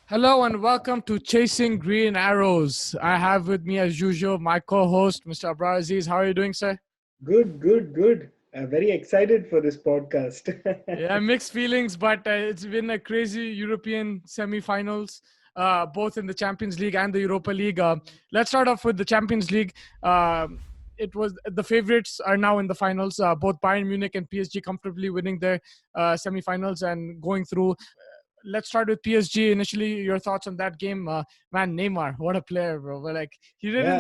Hello and welcome to Chasing Green Arrows. I have with me, as usual, my co-host, Mr. Abrar Aziz. How are you doing, sir? Good, good, good. Very excited for this podcast. Yeah, mixed feelings, but it's been a crazy European semi-finals, both in the Champions League and the Europa League. Let's start off with the Champions League. It was the favorites are now in the finals. Both Bayern Munich and PSG comfortably winning their semi-finals and going through. Let's start with PSG. Initially, your thoughts on that game, man. Neymar, what a player, bro! But like he Yeah,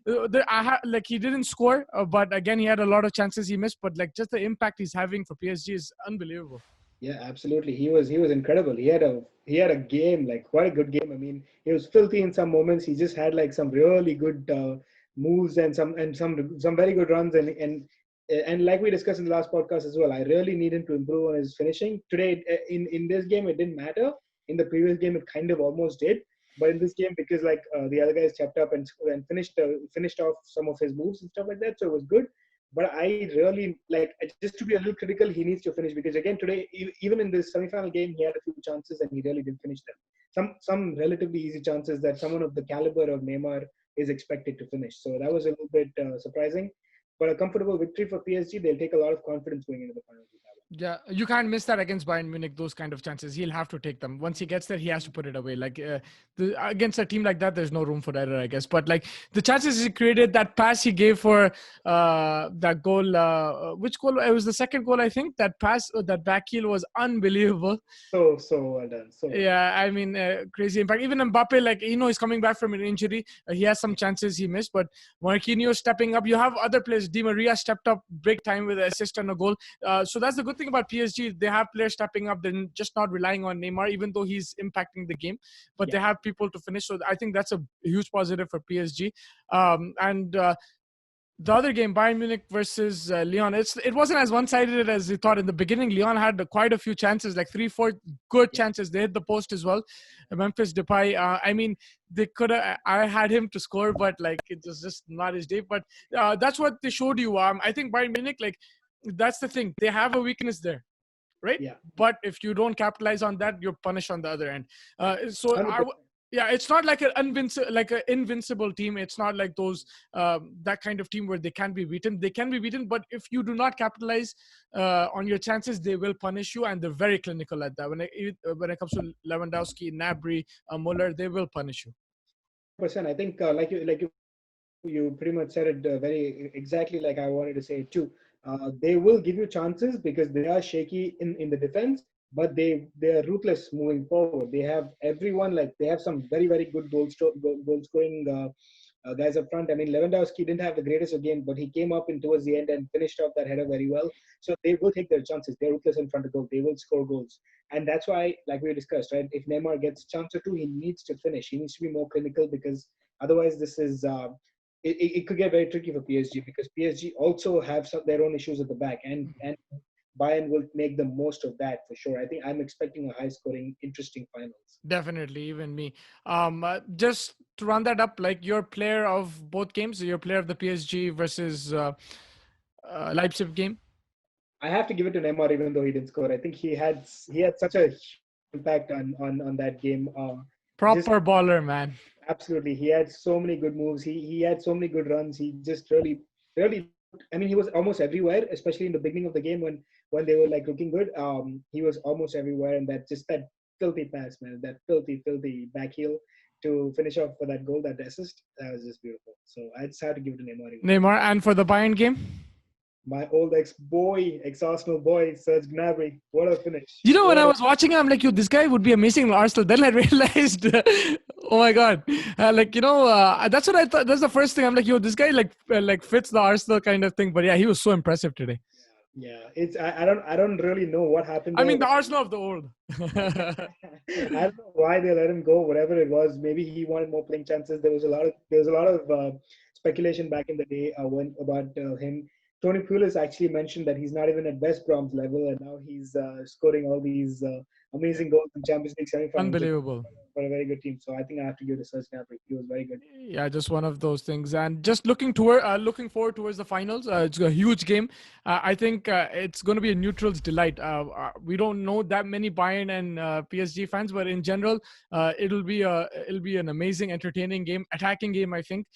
didn't, like he didn't score, but again he had a lot of chances he missed. But like just the impact he's having for PSG is unbelievable. yeah, absolutely. He was incredible. He had a game, like quite a good game. I mean, he was filthy in some moments. He just had like some really good moves and some very good runs and like we discussed in the last podcast as well. I really need him to improve on his finishing. Today, in this game, it didn't matter. In the previous game, it kind of almost did. But in this game, because like the other guys stepped up and finished off some of his moves and stuff like that, so it was good. But I really like, just to be a little critical, he needs to finish because again today, even in this semi-final game, he had a few chances and he really didn't finish them. Some relatively easy chances that someone of the caliber of Neymar is expected to finish. So that was a little bit surprising. But a comfortable victory for PSG. They'll take a lot of confidence going into the finals with that Yeah, you can't miss that against Bayern Munich. Those kind of chances, he'll have to take them. Once he gets there, he has to put it away. Like against a team like that, there's no room for error, I guess. But like the chances he created, that pass he gave for that goal. Which goal? It was the second goal, I think. That pass, that back heel was unbelievable. one. So well done. So well done. Yeah, I mean, crazy impact. Even Mbappe, like he's coming back from an injury. He has some chances he missed, but Marquinhos stepping up. You have other players. Di Maria stepped up big time with an assist and a goal. So that's the good thing about PSG. They have players stepping up. They're just not relying on Neymar, even though he's impacting the game. But Yeah. they have people to finish. So I think that's a huge positive for PSG. And the other game, Bayern Munich versus Lyon, it wasn't as one-sided as we thought in the beginning. Lyon had quite a few chances, like 3-4 good Yeah. chances. They hit the post as well. Memphis Depay, I mean, they could have. I had him to score, but like it was just not his day. But that's what they showed you. I think Bayern Munich, like that's the thing. They have a weakness there, right? Yeah. But if you don't capitalize on that, you're punished on the other end. So I, 100%. yeah, it's not like an invincible team. It's not like those that kind of team where they can be beaten. They can be beaten, but if you do not capitalize on your chances, they will punish you, and they're very clinical at that. When it comes to Lewandowski, Gnabry, Muller, they will punish you. 100%. I think like you pretty much said it very exactly like I wanted to say it too. They will give you chances because they are shaky in the defense, but they are ruthless moving forward. They have everyone, like they have some very good goal scoring guys up front. I mean, Lewandowski didn't have the greatest of games, but he came up in towards the end and finished off that header very well. So they will take their chances. They're ruthless in front of goal. They will score goals, and that's why, like we discussed, right? If Neymar gets a chance or two, he needs to finish. He needs to be more clinical because otherwise, this is. It could get very tricky for PSG because PSG also have their own issues at the back, and Bayern will make the most of that for sure. I think I'm expecting a high scoring, interesting finals. Definitely, even me. Just to run that up, like your player of both games, your player of the PSG versus Leipzig game. I have to give it to Neymar, even though he didn't score. I think he had such a huge impact on that game. Just Proper baller, man. absolutely, he had so many good moves. He had so many good runs. He just really. I mean, he was almost everywhere, especially in the beginning of the game when they were like looking good. He was almost everywhere, and that filthy pass, man, that filthy back heel to finish off for that goal, that assist, that was just beautiful. So I just had to give it to Neymar even though. Neymar, and for the Bayern game. My old ex-Arsenal boy, Serge Gnabry. What a finish! When I What a was watching him, I'm like, yo, this guy would be amazing in Arsenal. Then I realized, oh my god, that's what I thought. That's the first thing. I'm like, yo, this guy like fits the Arsenal kind of thing. But yeah, he was so impressive today. yeah. It's I don't really know what happened I there. mean, the Arsenal of the old. I don't know why they let him go. Whatever it was, maybe he wanted more playing chances. There was a lot of speculation back in the day when about him. Tony Pulis actually mentioned that he's not even at West Brom's level, and now he's scoring all these amazing goals in Champions League semi-finals Unbelievable. for a very good team. So I think I have to give it to Serge Gnabry. He was very good. Yeah, just one of those things. And just looking forward towards the finals. It's a huge game. I think it's going to be a neutral's delight. We don't know that many Bayern and PSG fans, but in general, it'll be an amazing, entertaining game, attacking game. I think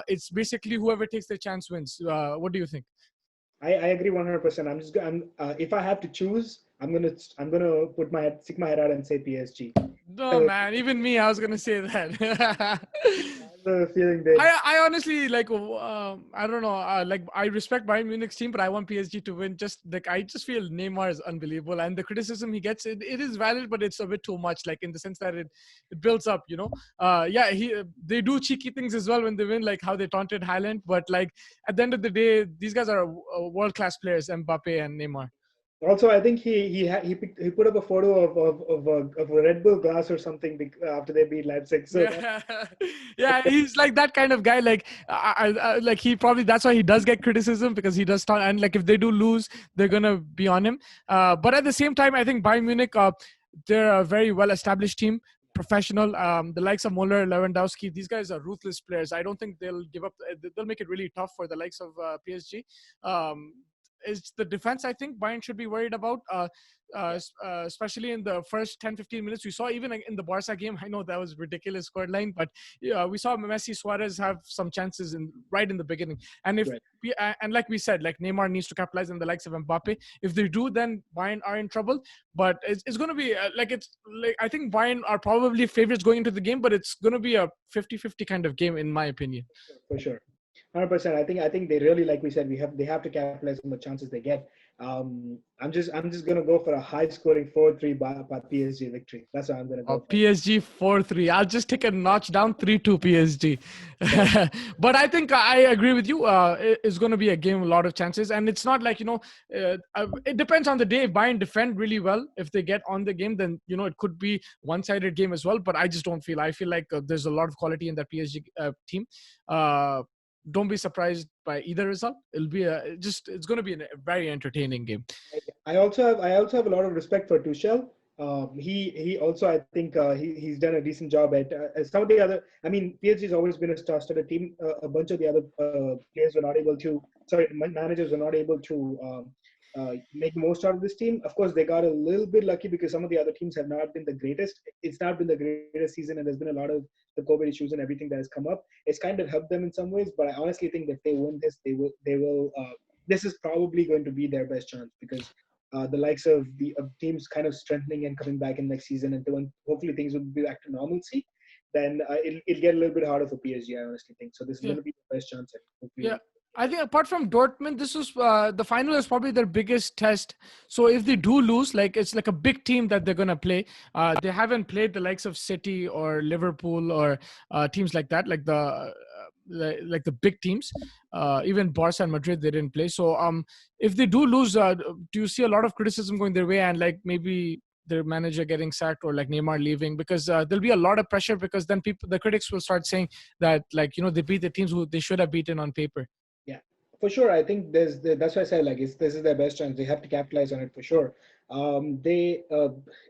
it's basically whoever takes the chance wins. What do you think? I agree 100%. If I have to choose, I'm gonna stick my head out and say PSG. No, man. Even me, I was gonna say that. I have a feeling they. I honestly like I don't know like I respect Bayern Munich's team, but I want PSG to win. Just like I just feel Neymar is unbelievable, and the criticism he gets it is valid, but it's a bit too much. Like in the sense that it builds up, you know. Yeah, they do cheeky things as well when they win, like how they taunted Haaland. But like at the end of the day, these guys are world class players, Mbappe and Neymar. Also, I think he put up a photo of a Red Bull glass or something after they beat Leipzig. So Yeah, yeah, he's like that kind of guy. Like, like he probably that's why he does get criticism because he does start and like if they do lose, they're gonna be on him. But at the same time, I think Bayern Munich, they're a very well-established team, professional. The likes of Muller, Lewandowski, these guys are ruthless players. I don't think they'll give up. They'll make it really tough for the likes of PSG. Um, is the defense I think Bayern should be worried about, especially in the first 10-15 minutes. We saw even in the Barca game, I know that was ridiculous scoreline, but we saw Messi, Suarez have some chances right in the beginning. And if right. and like we said, like Neymar needs to capitalize on the likes of Mbappe. If they do, then Bayern are in trouble. But it's going to be I think Bayern are probably favorites going into the game, but it's going to be a 50-50 kind of game in my opinion. For sure. 100%. I think they really, like we said, they have to capitalize on the chances they get. I'm just gonna go for a high scoring 4-3 by PSG victory. That's what I'm gonna go for. PSG 4-3. I'll just take a notch down 3-2 PSG. But I think I agree with you. It's going to be a game with a lot of chances. And it's not like, it depends on the day. If Bayern defend really well, if they get on the game, then, it could be one-sided game as well. But I just don't feel. I feel like there's a lot of quality in that PSG team. Don't be surprised by either result. It'll be it's going to be a very entertaining game. I also have a lot of respect for Tuchel. He also, I think, he's done a decent job at some of the other. I mean, PSG has always been a star-studded team. A bunch of the other players were not able to. Sorry, managers were not able to make most out of this team. Of course, they got a little bit lucky because some of the other teams have not been the greatest. It's not been the greatest season, and there's been a lot of the COVID issues and everything that has come up. It's kind of helped them in some ways, but I honestly think that if they win this, they will. They will. This is probably going to be their best chance because the likes of the teams kind of strengthening and coming back in next season, and hopefully things will be back to normalcy. Then it'll get a little bit harder for PSG. I honestly think so. This is going to be the best chance. Hopefully. Yeah. I think apart from Dortmund, this was the final is probably their biggest test. So if they do lose, like it's like a big team that they're gonna play. They haven't played the likes of City or Liverpool or teams like that, like the big teams. Even Barca and Madrid they didn't play. So if they do lose, do you see a lot of criticism going their way and like maybe their manager getting sacked or like Neymar leaving because there'll be a lot of pressure because then the critics will start saying that like they beat the teams who they should have beaten on paper. Yeah, for sure. I think that's why I said like this is their best chance. They have to capitalize on it for sure. They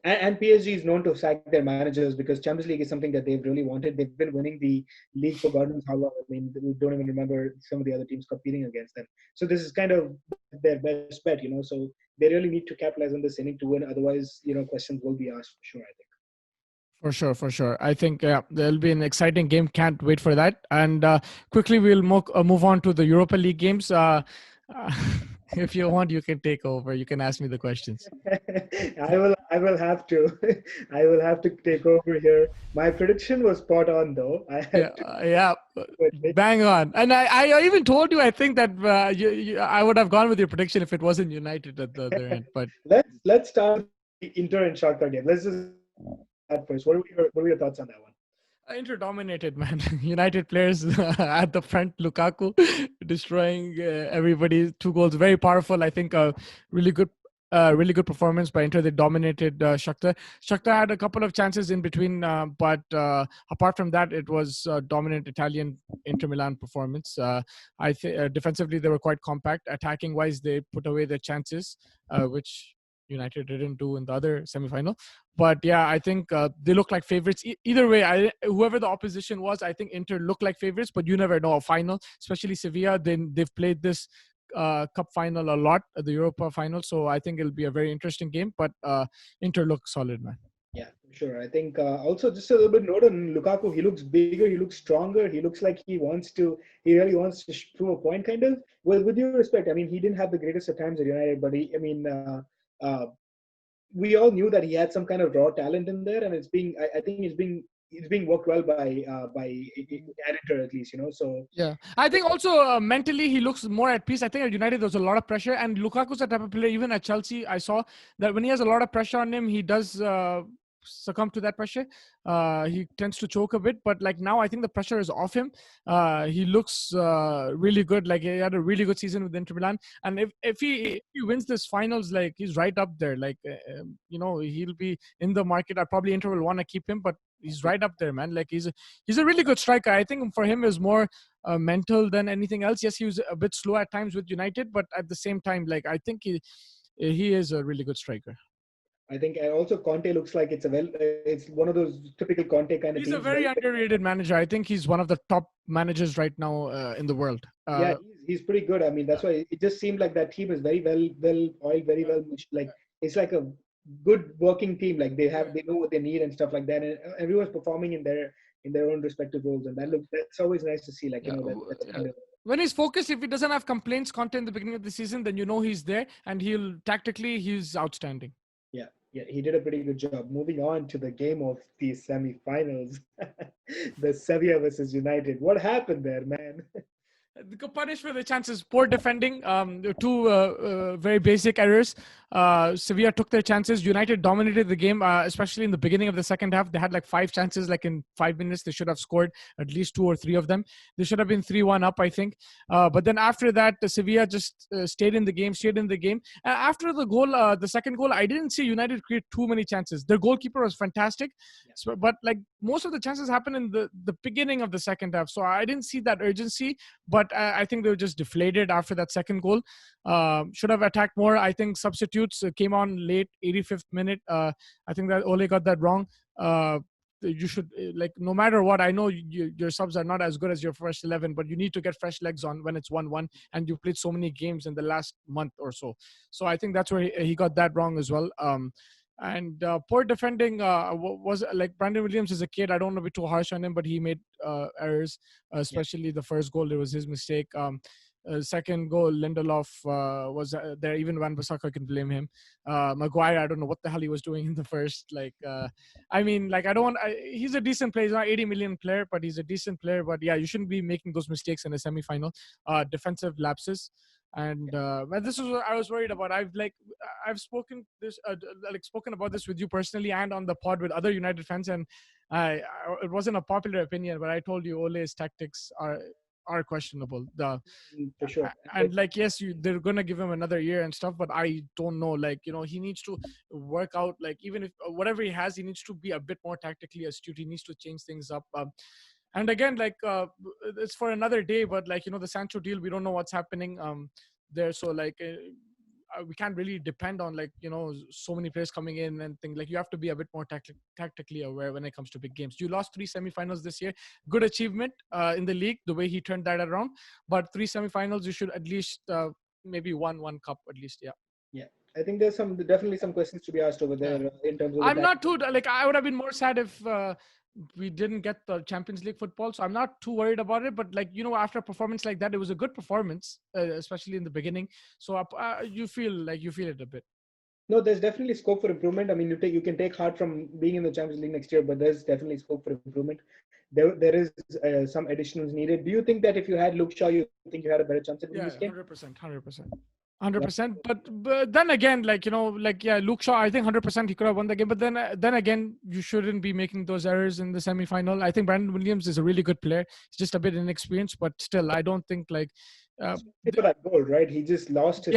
and PSG is known to sack their managers because Champions League is something that they've really wanted. They've been winning the league for God knows how long. I mean, we don't even remember some of the other teams competing against them. So this is kind of their best bet, So they really need to capitalize on this inning to win. Otherwise, questions will be asked for sure. I think. For sure, for sure. I think there'll be an exciting game. Can't wait for that. And quickly, we'll move on to the Europa League games. If you want, you can take over. You can ask me the questions. I will. I will have to. I will have to take over here. My prediction was spot on, though. Yeah, bang on. And I even told you. I think that I would have gone with your prediction if it wasn't United at the other end. But let's start the Inter and Shakhtar game. Let's just at first. What are your thoughts on that one? Inter dominated, man. United players at the front, Lukaku destroying everybody. 2 goals, very powerful. I think really good performance by Inter. They dominated Shakhtar. Shakhtar had a couple of chances in between, but apart from that, it was dominant Italian Inter Milan performance. I think defensively they were quite compact. Attacking wise, they put away their chances, which United didn't do in the other semi-final. But yeah, I think they look like favorites. Either way, whoever the opposition was, I think Inter looked like favorites. But you never know a final, especially Sevilla. They've played this cup final a lot, the Europa final. So I think it'll be a very interesting game. But Inter looks solid, man. Yeah, for sure. I think also just a little bit note on Lukaku. He looks bigger. He looks stronger. He looks like he wants to. He really wants to prove a point, kind of. Well, with due respect, I mean, he didn't have the greatest of times at United, but he. I mean, we all knew that he had some kind of raw talent in there, and it's being. I think it's being worked well by editor at least. So yeah, I think also mentally he looks more at peace. I think at United there's a lot of pressure, and Lukaku's the type of player. Even at Chelsea, I saw that when he has a lot of pressure on him, he does succumb to that pressure. He tends to choke a bit, but like now, I think the pressure is off him. He looks really good. Like he had a really good season with Inter Milan, and if he wins this finals, like he's right up there. Like he'll be in the market. I probably Inter will want to keep him, but he's right up there, man. Like he's a really good striker. I think for him is more mental than anything else. Yes, he was a bit slow at times with United, but at the same time, like I think he is a really good striker. I think also Conte looks like it's one of those typical Conte kind of He's a teams. very underrated manager. I think he's one of the top managers right now in the world. Yeah, he's pretty good. I mean, that's why it just seemed like that team is very well oiled, very well. Like it's like a good working team. Like they know what they need and stuff like that, and everyone's performing in their own respective roles, and that's always nice to see. Like that's kind of. When he's focused, if he doesn't have complaints content in the beginning of the season, then you know he's there, and he's outstanding. Yeah, he did a pretty good job. Moving on to the game of the semi-finals, the Sevilla versus United. What happened there, man? Punished for the chances, poor defending, two very basic errors. Sevilla took their chances. United dominated the game, especially in the beginning of the second half. They had like 5 chances, like in 5 minutes. They should have scored at least 2 or 3 of them. They should have been 3-1 up, I think. But then after that, Sevilla just stayed in the game. After the goal, the second goal, I didn't see United create too many chances. Their goalkeeper was fantastic, but like most of the chances happened in the beginning of the second half. So I didn't see that urgency, but I think they were just deflated after that second goal. Should have attacked more. I think substitutes came on late, 85th minute. I think that Ole got that wrong. You should like no matter what. I know your subs are not as good as your first 11, but you need to get fresh legs on when it's 1-1, and you played so many games in the last month or so. So I think that's where he got that wrong as well. And poor defending was like Brandon Williams is a kid. I don't want to be too harsh on him, but he made errors, especially the first goal. It was his mistake. Second goal, Lindelof was there. Even Van Bissaka can blame him. Maguire, I don't know what the hell he was doing in the first. I mean, like I don't want. He's a decent player. He's not 80 million player, but he's a decent player. But yeah, you shouldn't be making those mistakes in a semi-final. Defensive lapses. And this is what I was worried about. I've spoken about this with you personally and on the pod with other United fans, and it wasn't a popular opinion, but I told you Ole's tactics are questionable. For sure. And like yes, they're gonna give him another year and stuff, but I don't know. Like he needs to work out. Like even if whatever he has, he needs to be a bit more tactically astute. He needs to change things up. And again, like it's for another day, but like the Sancho deal, we don't know what's happening there. So like we can't really depend on like so many players coming in and things. Like you have to be a bit more tactically aware when it comes to big games. You lost 3 semifinals this year. Good achievement in the league, the way he turned that around. But 3 semifinals, you should at least maybe one cup at least. Yeah, I think there's definitely some questions to be asked over there in terms of. I'm not too like I would have been more sad if we didn't get the Champions League football, so I'm not too worried about it. But like after a performance like that, it was a good performance, especially in the beginning. So you feel it a bit. No, there's definitely scope for improvement. I mean, you can take heart from being in the Champions League next year, but there's definitely scope for improvement. There is some additions needed. Do you think that if you had Luke Shaw, you think you had a better chance at winning this game? 100%. 100%. But then again, Luke Shaw, I think 100% he could have won the game. But then again, you shouldn't be making those errors in the semi-final. I think Brandon Williams is a really good player. He's just a bit inexperienced, but still, I don't think for that goal, right? He just lost his.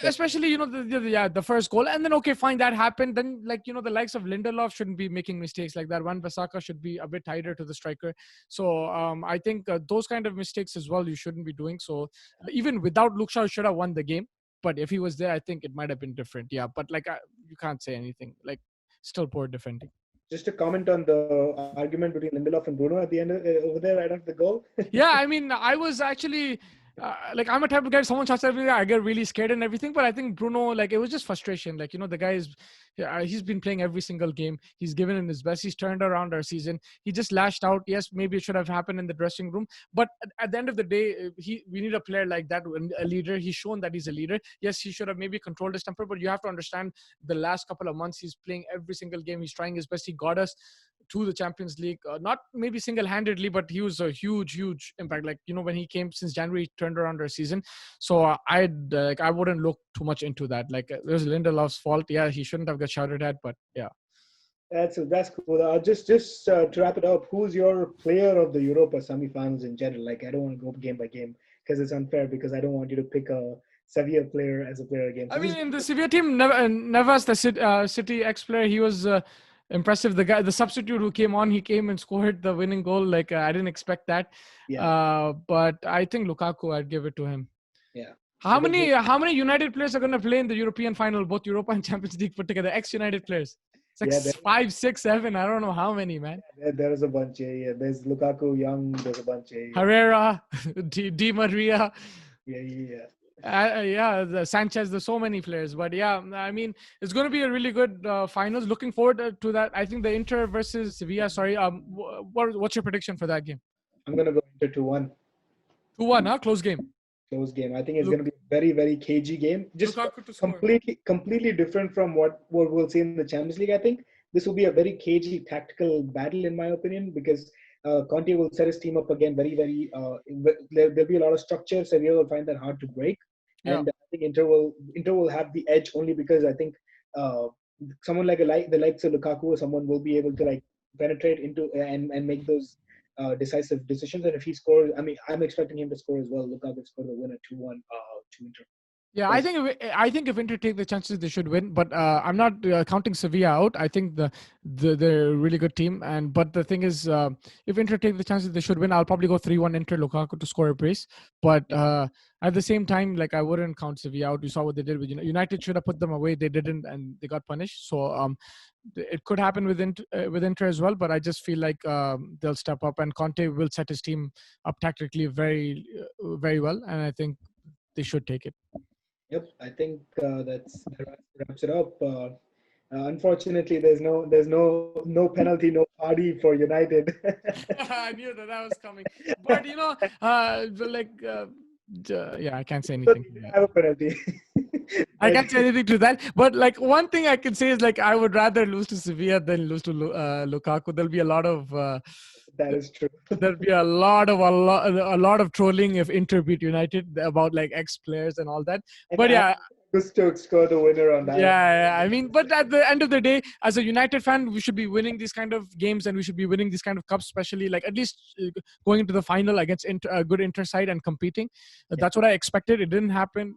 Especially the first goal, and then okay, fine, that happened. Then the likes of Lindelof shouldn't be making mistakes like that. Van Bissaka should be a bit tighter to the striker. So I think those kind of mistakes as well you shouldn't be doing. So even without Luke Shaw, you should have won the game. But if he was there, I think it might have been different. Yeah, but like you can't say anything. Like still poor defending. Just a comment on the argument between Lindelof and Bruno at the end over there right after the goal. Yeah, I mean, I was actually like, I'm a type of guy. If someone shouts at me, I get really scared and everything. But I think Bruno, like, it was just frustration. Like, the guy is, he's been playing every single game. He's given in his best. He's turned around our season. He just lashed out. Yes, maybe it should have happened in the dressing room. But at the end of the day, we need a player like that, a leader. He's shown that he's a leader. Yes, he should have maybe controlled his temper. But you have to understand, the last couple of months, he's playing every single game. He's trying his best. He got us to the Champions League, not maybe single-handedly, but he was a huge impact. Like, when he came since January, he turned around our season. So I wouldn't look too much into that. Like, it was Lindelof's fault. Yeah, he shouldn't have got shouted at, but yeah. That's cool. Just to wrap it up, who's your player of the Europa semi-finals in general? Like, I don't want to go game by game because it's unfair, because I don't want you to pick a Sevilla player as a player again. So I mean, in the Sevilla team, Navas, the City ex-player, he was impressive. The substitute who came on, he came and scored the winning goal. Like, I didn't expect that. Yeah. But I think Lukaku, I'd give it to him. Yeah. How many United players are going to play in the European final, both Europa and Champions League put together? Ex-United players. It's like 5, 6, 7. I don't know how many, man. There is a bunch. Yeah. There's Lukaku, Young. There's a bunch. Herrera, Di Maria. Yeah. The Sanchez. There's so many players, but yeah, I mean, it's going to be a really good finals. Looking forward to that. I think the Inter versus Sevilla. Sorry, what's your prediction for that game? I'm gonna go Inter 2-1. 2-1, huh? Close game. Close game. I think it's going to be a very, very cagey game. Just completely different from what we'll see in the Champions League. I think this will be a very cagey tactical battle, in my opinion, because Conte will set his team up again very, very. There'll be a lot of structure. Sevilla will find that hard to break, and I think Inter will have the edge only because I think someone like the likes of Lukaku or someone will be able to like penetrate into and make those decisive decisions. And if he scores, I mean, I'm expecting him to score as well. Lukaku scored the winner 2-1 to Inter. Yeah, I think if Inter take the chances, they should win. But I'm not counting Sevilla out. I think they're a really good team. But the thing is, if Inter take the chances, they should win. I'll probably go 3-1 Inter, Lukaku to score a brace. But at the same time, like, I wouldn't count Sevilla out. You saw what they did with United. Should have put them away. They didn't, and they got punished. So it could happen with Inter as well. But I just feel like they'll step up, and Conte will set his team up tactically very, very well. And I think they should take it. Yep, I think that wraps it up. Unfortunately, there's no penalty, no party for United. I knew that was coming, but I can't say anything. Have a penalty. I can't say anything to that. But like, one thing I can say is, like, I would rather lose to Sevilla than lose to Lukaku. There'll be a lot of. That is true. There'll be a lot of trolling if Inter beat United about like ex-players and all that. But yeah. To score the winner on that. Yeah. I mean, but at the end of the day, as a United fan, we should be winning these kind of games, and we should be winning these kind of cups, especially like at least going into the final against a good Inter side and competing. That's what I expected. It didn't happen.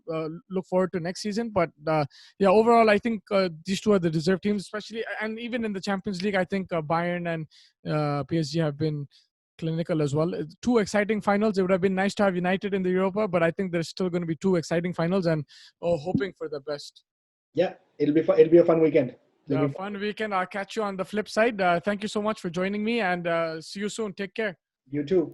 Look forward to next season. But overall, I think these two are the deserved teams, especially, and even in the Champions League, I think Bayern and PSG have been clinical as well. Two exciting finals. It would have been nice to have United in the Europa, but I think there's still going to be two exciting finals, and hoping for the best. Yeah, it'll be fun. It'll be a fun weekend. Fun weekend. I'll catch you on the flip side. Thank you so much for joining me, and see you soon. Take care. You too.